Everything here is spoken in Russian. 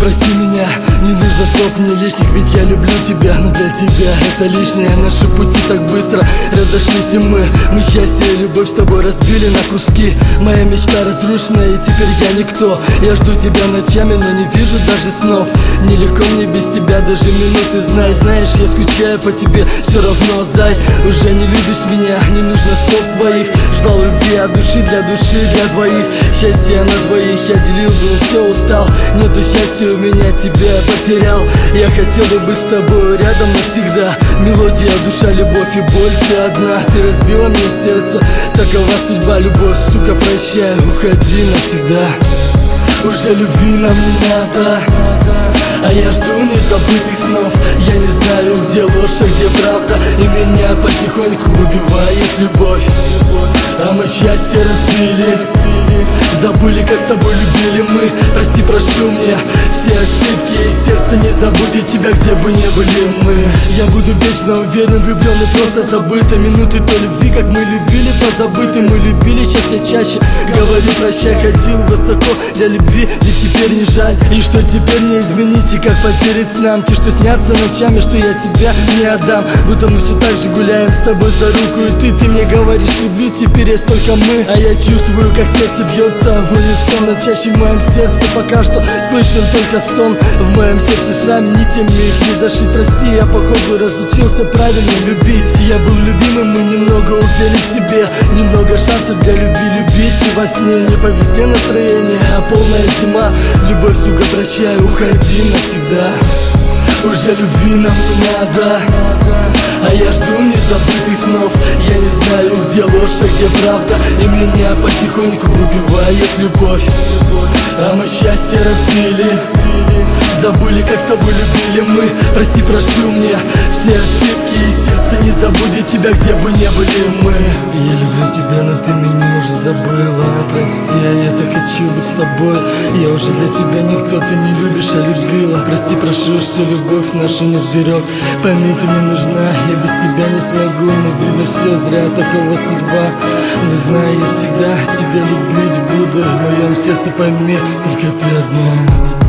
прости меня, не нужно слов мне лишних, ведь я люблю тебя. Но для тебя это лишнее, наши пути так быстро разошлись, и мы счастье и любовь с тобой разбили на куски. Моя мечта разрушена, и теперь я никто. Я жду тебя ночами, но не вижу даже снов. Нелегко мне без тебя даже минуты, знай. Знаешь, я скучаю по тебе, все равно, зай. Уже не любишь меня, не нужно слов твоих. Ждал любви от души, для двоих. Счастье на двоих я делил бы, все устал. Нету счастья у меня, тебя я потерял. Я хотел бы быть с тобой рядом навсегда. Мелодия, душа, любовь и боль, ты одна. Ты разбила мне сердце, такова судьба. Любовь, сука, прощай, уходи навсегда. Уже любви нам не надо, а я жду незабытых снов. Я не знаю, где ложь, а где правда, и меня потихоньку убивает любовь. А мы счастье разбили, забыли, как с тобой любили мы. Прости, прошу мне все ошибки, и сердце не забудет тебя, где бы не были мы. Я буду вечно уверен, влюблен и просто забыто. Минуты той любви, как мы любили, позабыты. Мы любили, сейчас я чаще говорю прощай. Ходил высоко для любви, ведь теперь не жаль. И что теперь мне изменить, и как поверить снам? Те, что снятся ночами, что я тебя не отдам. Будто мы все так же гуляем с тобой за руку, и ты мне говоришь люблю, теперь есть только мы. А я чувствую, как сердце бьется в унисон. Но чаще в моем сердце пока что слышен только стон. В моем сердце шрам, нитями их не зашить. Прости, я походу разучился правильно любить. Я был любимым и немного уверен в себе. Немного шансов для любви любить. И во сне не по весне настроение, а полная зима. Любовь, сука, прощай, уходи навсегда. Уже любви нам не надо, а я жду незабытых снов. Я не знаю, где ложь, а где правда, и меня потихоньку убивает любовь. А мы счастье разбили, забыли, как с тобой любили мы. Прости, прошу мне все ошибки, и сердце не забудет тебя, где бы не были мы. Я люблю тебя, но ты меня уже забыла. Прости, я так хочу быть с тобой. Я уже для тебя никто, ты не любишь, а любила. Прости, прошу, что любовь нашу не сберег. Пойми, ты мне нужна, я без тебя не смогу. Но видно все зря, такова судьба. Но знай, я всегда тебя любить буду. В моем сердце, пойми, только ты одна.